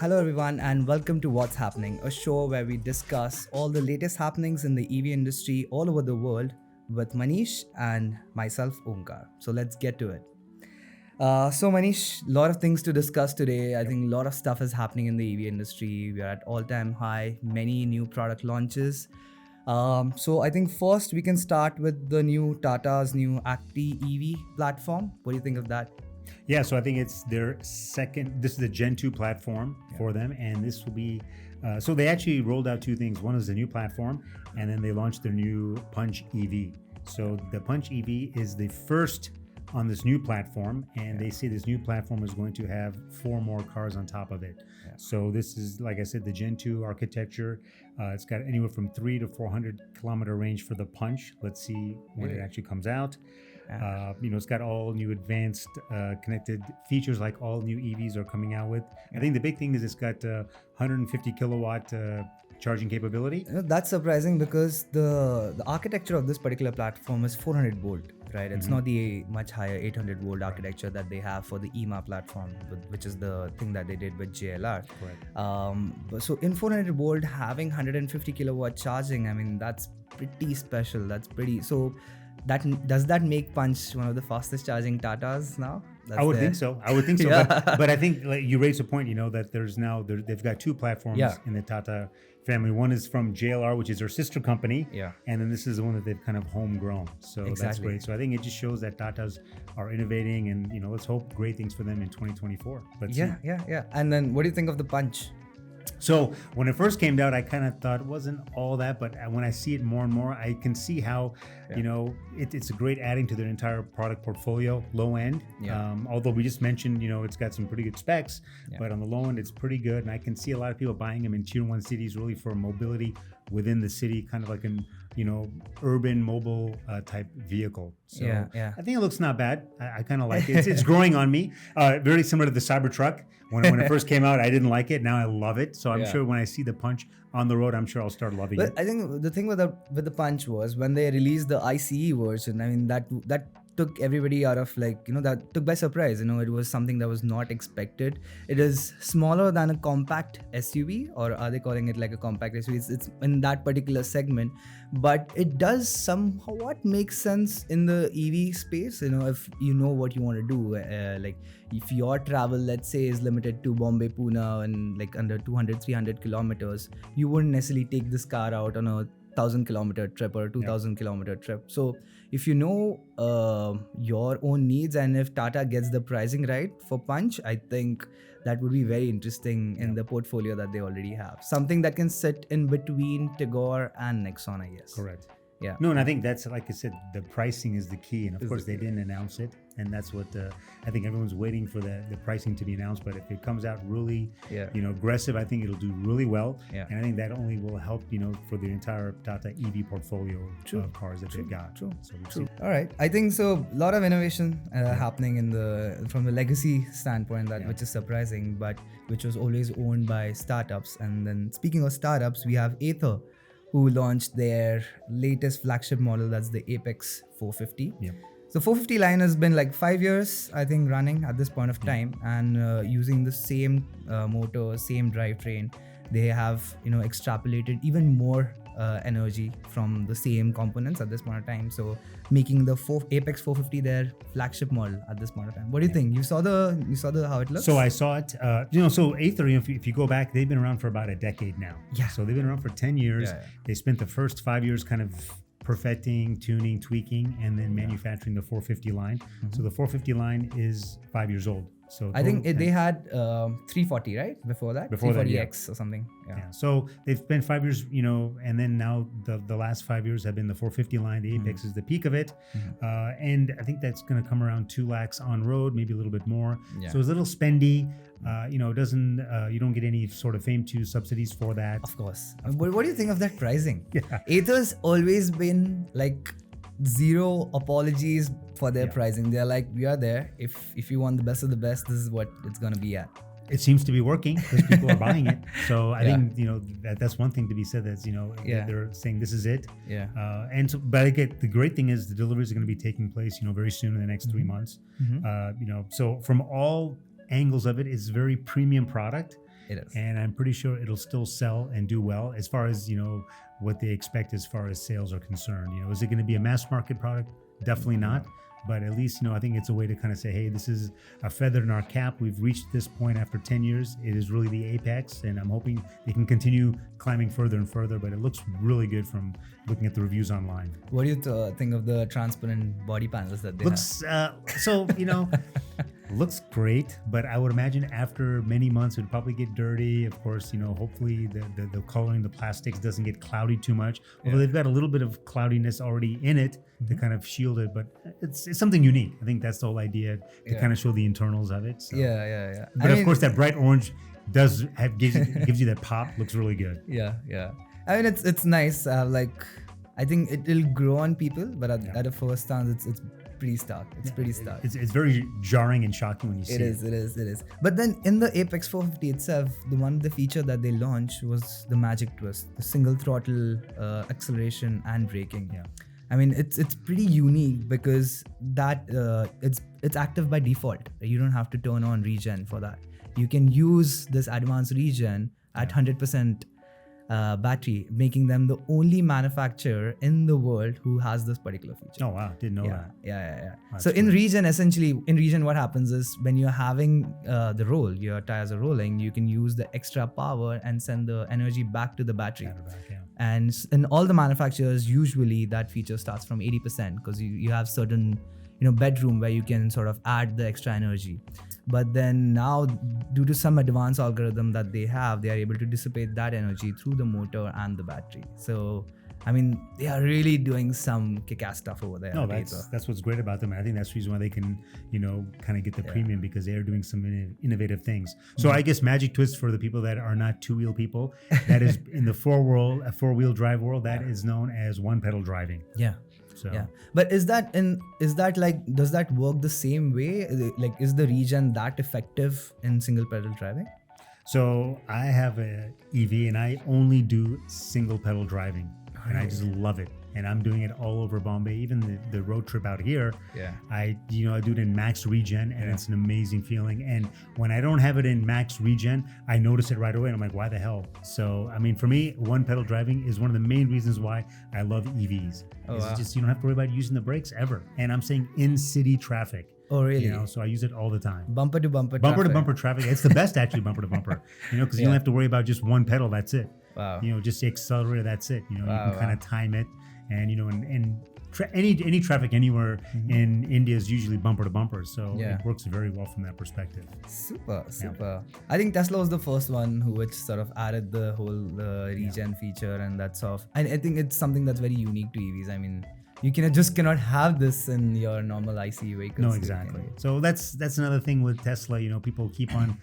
Hello, everyone, and welcome to What's Happening, a show where we discuss all the latest happenings in the EV industry all over the world with Manish and myself, Omkar. So let's get to it. So Manish, a lot of things to discuss today. I think a lot of stuff is happening in the EV industry. We are at all-time high, many new product launches. So I think first we can start with the new Tata's new Acti.ev platform. What do you think of that? Yeah, so I think it's their second. This is the Gen 2 platform for them, and this will be. So they actually rolled out two things. One is the new platform, and then they launched their new Punch.ev. So the Punch.ev is the first on this new platform, and they say this new platform is going to have 4 more cars on top of it. So this is, like I said, the Gen 2 architecture. It's got anywhere from 3 to 400 kilometer range for the Punch. Let's see when it actually comes out. It's got all new advanced connected features like all new EVs are coming out with. I think the big thing is it's got 150 kilowatt charging capability. That's surprising because the architecture of this particular platform is 400 volt, right? It's not the much higher 800 volt architecture that they have for the EMA platform, which is the thing that they did with JLR. Correct. So in 400 volt, having 150 kilowatt charging, I mean, that's pretty special. That's pretty so. Does that make Punch one of the fastest charging Tatas now? I would think so. But I think like you raised a point, that they've got 2 platforms in the Tata family. One is from JLR, which is their sister company. And then this is the one that they've kind of homegrown. So that's great. So I think it just shows that Tatas are innovating and, let's hope great things for them in 2024. Yeah. And then what do you think of the Punch? So when it first came out, I kind of thought it wasn't all that, but when I see it more and more, I can see how, it's a great adding to their entire product portfolio, low end. Although we just mentioned, it's got some pretty good specs, but on the low end, it's pretty good. And I can see a lot of people buying them in tier 1 cities really for mobility within the city, kind of like an, urban mobile type vehicle. So I think it looks not bad. I kind of like it. It's growing on me. Very similar to the Cybertruck. When it first came out, I didn't like it. Now I love it. So I'm sure when I see the Punch on the road, I'm sure I'll start loving it. I think the thing with the Punch was when they released the ICE version. I mean, that took everybody out of that took by surprise. It was something that was not expected. It is smaller than a compact SUV, or are they calling it like a compact SUV? It's in that particular segment, but it does somewhat make sense in the EV space. If you know what you want to do, like if your travel, let's say, is limited to Bombay, Pune, and like under 200-300 kilometers, you wouldn't necessarily take this car out on a 1,000-kilometer trip or 2,000-kilometer trip. So if you know your own needs, and if Tata gets the pricing right for Punch, I think that would be very interesting in the portfolio that they already have. Something that can sit in between Tigor and Nexon, I guess. Correct. Yeah. No, and I think that's, like I said, the pricing is the key. And of course, they didn't announce it. And that's what I think everyone's waiting for the pricing to be announced. But if it comes out really, aggressive, I think it'll do really well. And I think that only will help, for the entire Tata EV portfolio of cars that they've got. True. So All right. I think so. A lot of innovation happening from the legacy standpoint, which is surprising, but which was always owned by startups. And then speaking of startups, we have Ather, who launched their latest flagship model, that's the Apex 450. So 450 line has been like 5 years, I think, running at this point of time, and using the same motor, same drivetrain. They have, extrapolated even more energy from the same components at this point of time. So making the Apex 450 their flagship model at this point of time. What do you think? You saw the how it looks? So I saw it. So Ather, if you go back, they've been around for about a decade now. So they've been around for 10 years. They spent the first 5 years kind of perfecting, tuning, tweaking, and then manufacturing the 450 line. So the 450 line is 5 years old. So I think they had 340, right? Before that? 340X or something. Yeah. So they've spent 5 years, and then now the last 5 years have been the 450 line. The Apex is the peak of it. And I think that's going to come around 2 lakhs on road, maybe a little bit more. So it's a little spendy. It doesn't, you don't get any sort of FAME 2 subsidies for that. Of course. But what do you think of that pricing? Ather's always been like zero apologies for their pricing. They're like, we are there. If you want the best of the best, this is what it's going to be at. It seems to be working because people are buying it. So I think, that's one thing to be said. That's, they're saying this is it. But again, the great thing is the deliveries are going to be taking place, very soon in the next 3 months. So from all angles of it, it's a very premium product. It is. and I'm pretty sure it'll still sell and do well as far as what they expect as far as sales are concerned. Is it going to be a mass market product? Definitely not. But at least, I think it's a way to kind of say, hey, this is a feather in our cap. We've reached this point after 10 years. It is really the apex, and I'm hoping they can continue climbing further and further. But it looks really good from looking at the reviews online. What do you think of the transparent body panels that they Looks, looks great, but I would imagine after many months it would probably get dirty. Of course, hopefully the coloring, the plastics doesn't get cloudy too much. Although they've got a little bit of cloudiness already in it to kind of shield it, but it's something unique. I think that's the whole idea, to kind of show the internals of it. So. Yeah. But of course, that bright orange gives you that pop. Looks really good. Yeah. I mean, it's nice. I think it'll grow on people, but at a first glance, it's pretty stark. It's pretty stark. It's very jarring and shocking when you see it. It is. But then in the Apex 450 itself, the feature that they launched was the magic twist, the single throttle acceleration and braking. Yeah. I mean, it's pretty unique because that it's active by default. You don't have to turn on regen for that. You can use this advanced regen at 100% battery, making them the only manufacturer in the world who has this particular feature. Oh wow, didn't know that. Yeah. That's So in regen, what happens is when you're having the roll, your tires are rolling, you can use the extra power and send the energy back to the battery. And in all the manufacturers, usually that feature starts from 80% because you have certain bedroom where you can sort of add the extra energy. But then now, due to some advanced algorithm that they are able to dissipate that energy through the motor and the battery. So I mean, they are really doing some kick-ass stuff over there. No, that's what's great about them. And I think that's the reason why they can, kind of get the premium, because they are doing some innovative things. So I guess magic twist for the people that are not two-wheel people, that is in the four-wheel drive world, that is known as one-pedal driving. Yeah. So. Yeah, but does that work the same way? Like, is the regen that effective in single pedal driving? So I have a EV and I only do single pedal driving, and I just love it. And I'm doing it all over Bombay. Even the road trip out here, I do it in max regen, and it's an amazing feeling. And when I don't have it in max regen, I notice it right away, and I'm like, why the hell? So I mean, for me, one pedal driving is one of the main reasons why I love EVs. It's just you don't have to worry about using the brakes ever. And I'm saying in city traffic. Oh, really? So I use it all the time. Bumper to bumper traffic. It's the best, actually, bumper to bumper. Because you don't have to worry about just one pedal. That's it. Wow. Just the accelerator. That's it. You can kind of time it. And any traffic anywhere in India is usually bumper to bumper, so it works very well from that perspective. Super. I think Tesla was the first one which sort of added the whole regen feature, and that's off. And I think it's something that's very unique to EVs. I mean, you cannot have this in your normal ICE vehicles. No, exactly. So that's another thing with Tesla. People keep on,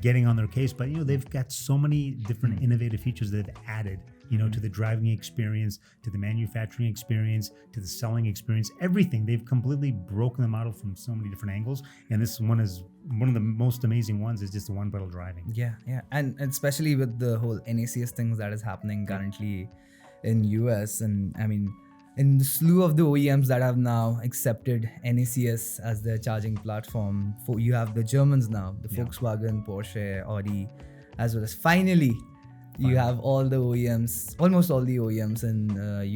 getting on their case, but they've got so many different innovative features that they've added. To the driving experience, to the manufacturing experience, to the selling experience, everything. They've completely broken the model from so many different angles. And this one is one of the most amazing ones, is just the one pedal driving. Yeah. And especially with the whole NACS things that is happening currently in US. And I mean, in the slew of the OEMs that have now accepted NACS as their charging platform, you have the Germans now, the Volkswagen, Porsche, Audi, as well as finally, you have almost all the OEMs in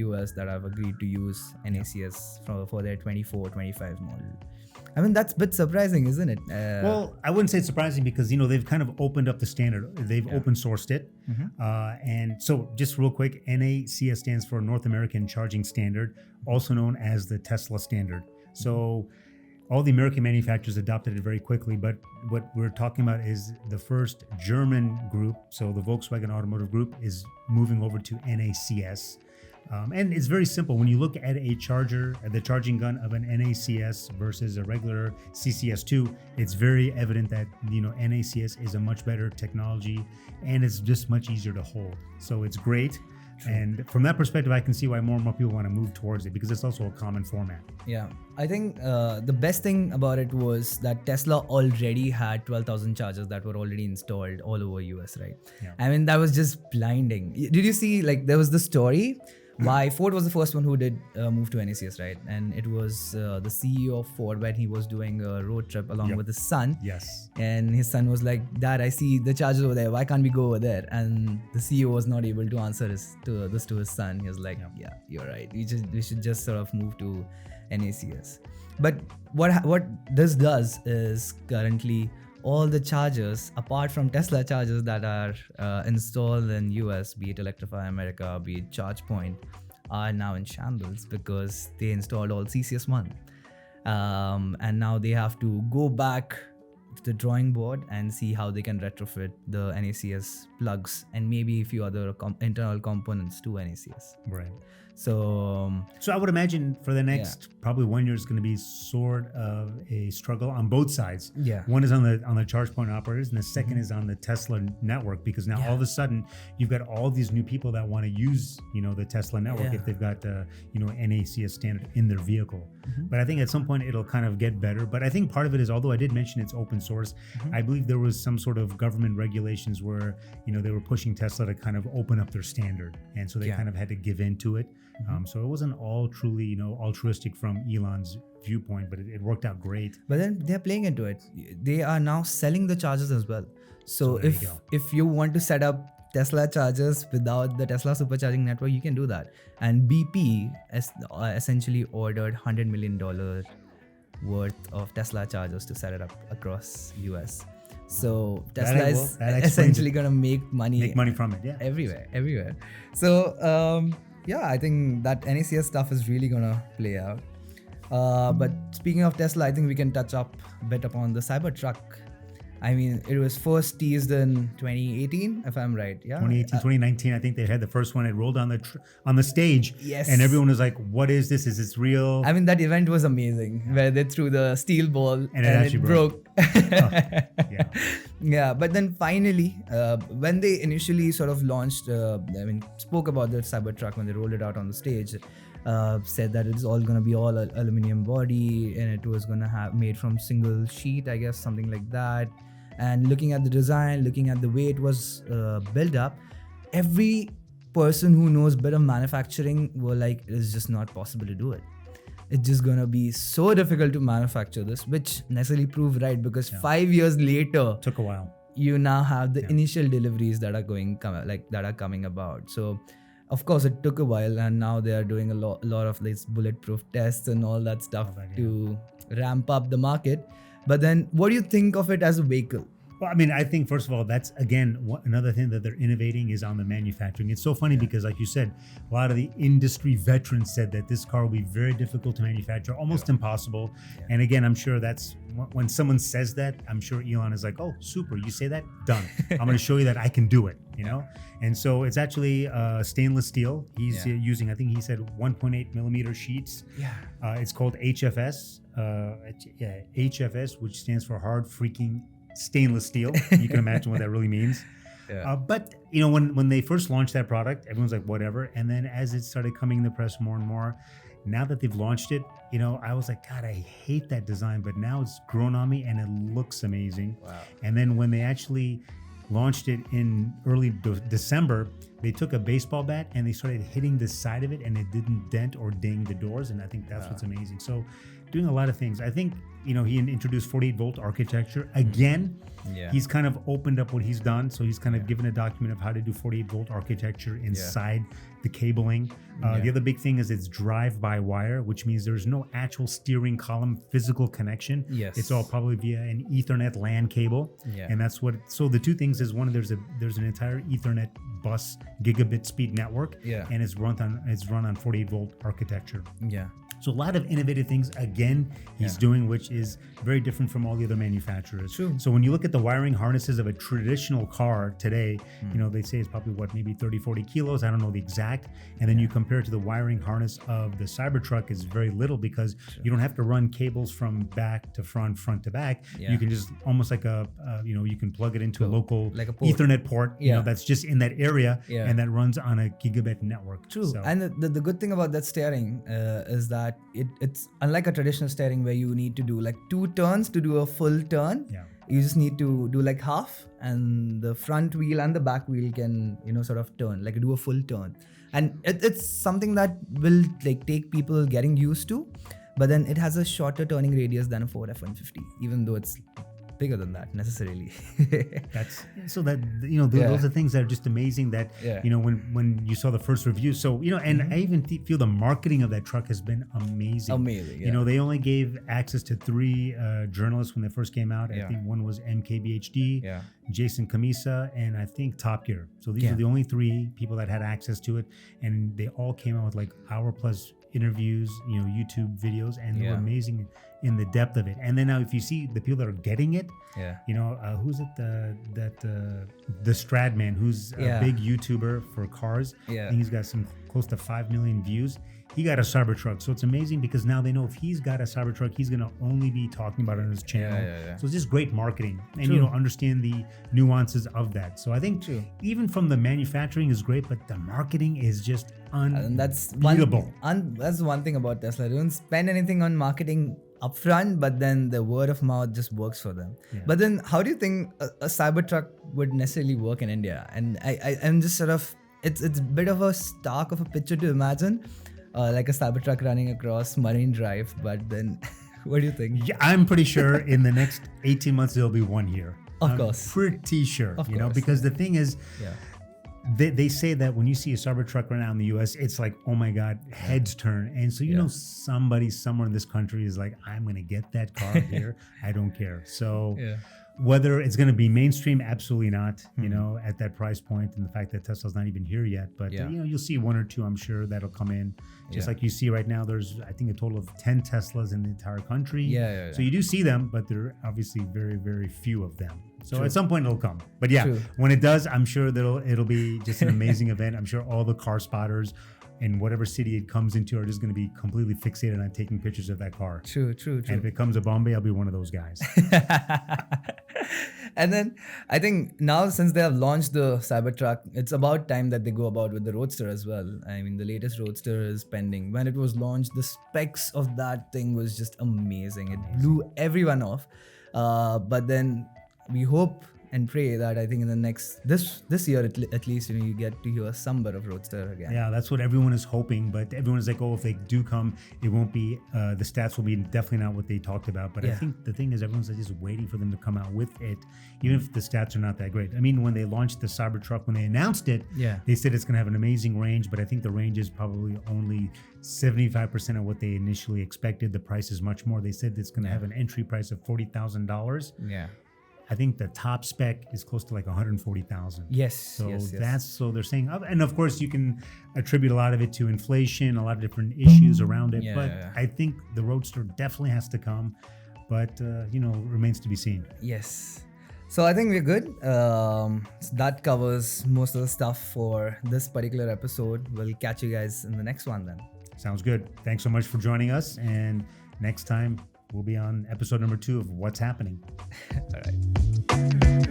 US that have agreed to use NACS for their 24, 25 model. I mean, that's a bit surprising, isn't it? Well, I wouldn't say it's surprising because, they've kind of opened up the standard. They've open sourced it. And so just real quick, NACS stands for North American Charging Standard, also known as the Tesla standard. So all the American manufacturers adopted it very quickly, but what we're talking about is the first German group, so the Volkswagen Automotive Group, is moving over to NACS. And it's very simple. When you look at a charger, at the charging gun of an NACS versus a regular CCS2, it's very evident that NACS is a much better technology, and it's just much easier to hold. So it's great. True. And from that perspective, I can see why more and more people want to move towards it, because it's also a common format. Yeah, I think the best thing about it was that Tesla already had 12,000 chargers that were already installed all over US, right? Yeah. I mean, that was just blinding. Did you see, there was the story Why Ford was the first one who did move to NACS, right? And it was the CEO of Ford when he was doing a road trip along with his son. Yes. And his son was like, "Dad, I see the chargers over there. Why can't we go over there?" And the CEO was not able to answer this to his son. He was like, "Yeah, you're right. We should just sort of move to NACS." But what this does is currently all the chargers, apart from Tesla chargers that are installed in US, be it Electrify America, be it ChargePoint, are now in shambles because they installed all CCS1. And now they have to go back to the drawing board and see how they can retrofit the NACS plugs and maybe a few other internal components to NACS. Right. So I would imagine for the next probably 1 year, it's going to be sort of a struggle on both sides. Yeah. One is on the ChargePoint operators, and the second is on the Tesla network, because now all of a sudden you've got all these new people that want to use, the Tesla network if they've got NACS standard in their vehicle. But I think at some point it'll kind of get better. But I think part of it is, although I did mention it's open source, I believe there was some sort of government regulations where they were pushing Tesla to kind of open up their standard, and so they kind of had to give in to it. So it wasn't all truly, altruistic from Elon's viewpoint, but it worked out great. But then they're playing into it. They are now selling the chargers as well. So if you want to set up Tesla chargers without the Tesla supercharging network, you can do that. And BP essentially ordered $100 million worth of Tesla chargers to set it up across US. So Tesla is essentially gonna make money from it, everywhere. So I think that NACS stuff is really gonna play out. But speaking of Tesla, I think we can touch up a bit upon the Cybertruck. I mean, it was first teased in 2018, if I'm right. Yeah, 2018, 2019. I think they had the first one. It rolled on the stage. Yes. And everyone was like, "What is this? Is this real?" I mean, that event was amazing, where they threw the steel ball and it broke. Yeah, but then finally, when they initially sort of launched, spoke about the Cybertruck when they rolled it out on the stage, said that it's all gonna be all aluminum body and it was gonna have made from single sheet, I guess, something like that. And looking at the design, looking at the way it was built up, every person who knows a bit of manufacturing were like, it's just not possible to do it. It's just gonna be so difficult to manufacture this, which necessarily proved right, because 5 years later, took a while. You now have the initial deliveries that are coming about. So of course it took a while, and now they are doing a lot of these bulletproof tests and all that stuff to ramp up the market. But then what do you think of it as a vehicle? Well, I mean, I think first of all, that's again another thing that they're innovating is on the manufacturing. It's so funny because, like you said, a lot of the industry veterans said that this car will be very difficult to manufacture, almost impossible. And again, I'm sure that's when someone says that, I'm sure Elon is like, "Oh, super! You say that? Done. I'm going to show you that I can do it." And so it's actually stainless steel. He's using, I think he said 1.8 millimeter sheets. It's called HFS. HFS, which stands for hard freaking stainless steel. You can imagine what that really means. But when they first launched that product, everyone's like, whatever. And then as it started coming in the press more and more, now that they've launched it, I was like, God, I hate that design, but now it's grown on me and it looks amazing. Wow. And then when they actually launched it in early December, they took a baseball bat and they started hitting the side of it, and it didn't dent or ding the doors. And I think that's what's amazing. So doing a lot of things. I think, he introduced 48 volt architecture. Again, he's kind of opened up what he's done. So he's kind of given a document of how to do 48 volt architecture inside the cabling. The other big thing is it's drive-by-wire, which means there's no actual steering column physical connection. It's all probably via an Ethernet LAN cable. And that's what, so the two things is, one, there's an entire Ethernet bus gigabit speed network. And it's run on 48 volt architecture. So a lot of innovative things, again, he's doing, which is very different from all the other manufacturers. True. So when you look at the wiring harnesses of a traditional car today, they say it's probably maybe 30, 40 kilos. I don't know the exact. And then you compare it to the wiring harness of the Cybertruck is very little, because you don't have to run cables from back to front to back. You can just almost like you can plug it into a local like a port. Ethernet port, that's just in that area, and that runs on a gigabit network. True. So. And the good thing about that steering is that it's unlike a traditional steering where you need to do like 2 turns to do a full turn. You just need to do like half, and the front wheel and the back wheel can, sort of turn, like do a full turn. And it's something that will like take people getting used to, but then it has a shorter turning radius than a Ford F-150, even though it's bigger than that necessarily. That's so that those are things that are just amazing that when you saw the first review. So and I even feel the marketing of that truck has been amazing. They only gave access to 3 journalists when they first came out. I think one was MKBHD, Jason Camisa, and I think Top Gear. So these are the only 3 people that had access to it, and they all came out with like hour-plus interviews, YouTube videos, and they were amazing in the depth of it. And then now if you see the people that are getting it, who's it, the Stradman, who's a big YouTuber for cars. I think he's got some close to 5 million views. He got a Cybertruck. So it's amazing because now they know if he's got a Cybertruck, he's going to only be talking about it on his channel. So it's just great marketing and, understand the nuances of that. So I think even from the manufacturing is great, but the marketing is just unbeatable. That's one thing about Tesla. They don't spend anything on marketing upfront, but then the word of mouth just works for them. But then how do you think a Cybertruck would necessarily work in India? And I'm just sort of, it's a bit of a stark of a picture to imagine. Like a Cybertruck running across Marine Drive, but then what do you think? Yeah, I'm pretty sure in the next 18 months there'll be one here. Of course. Pretty sure, because the thing is, they say that when you see a Cybertruck run out in the US, it's like, oh my God, heads turn. And so somebody somewhere in this country is like, I'm going to get that car here. I don't care. So whether it's going to be mainstream, absolutely not, at that price point, and the fact that Tesla's not even here yet. But, you'll see 1 or 2, I'm sure, that'll come in. Just like you see right now, there's, I think, a total of 10 Teslas in the entire country. So you do see them, but there are obviously very, very few of them. So at some point it'll come. But when it does, I'm sure it'll be just an amazing event. I'm sure all the car spotters in whatever city it comes into are just going to be completely fixated on taking pictures of that car. True. And if it comes to Bombay, I'll be one of those guys. And then I think now, since they have launched the Cybertruck, it's about time that they go about with the Roadster as well. I mean, the latest Roadster is pending. When it was launched, the specs of that thing was just amazing. It blew everyone off. But then we hope and pray that I think in the next this year at least, you get to hear some bit of Roadster again. Yeah, that's what everyone is hoping. But everyone is like, oh, if they do come, it won't be the stats will be definitely not what they talked about. But I think the thing is, everyone's just waiting for them to come out with it, even if the stats are not that great. I mean, when they launched the Cybertruck, when they announced it, they said it's going to have an amazing range, but I think the range is probably only 75% of what they initially expected. The price is much more. They said it's going to have an entry price of $40,000. I think the top spec is close to like 140,000. So they're saying, and of course you can attribute a lot of it to inflation, a lot of different issues around it. I think the Roadster definitely has to come, but remains to be seen. Yes. So I think we're good. So that covers most of the stuff for this particular episode. We'll catch you guys in the next one then. Sounds good. Thanks so much for joining us. And next time, we'll be on episode number 2 of What's Happening. All right.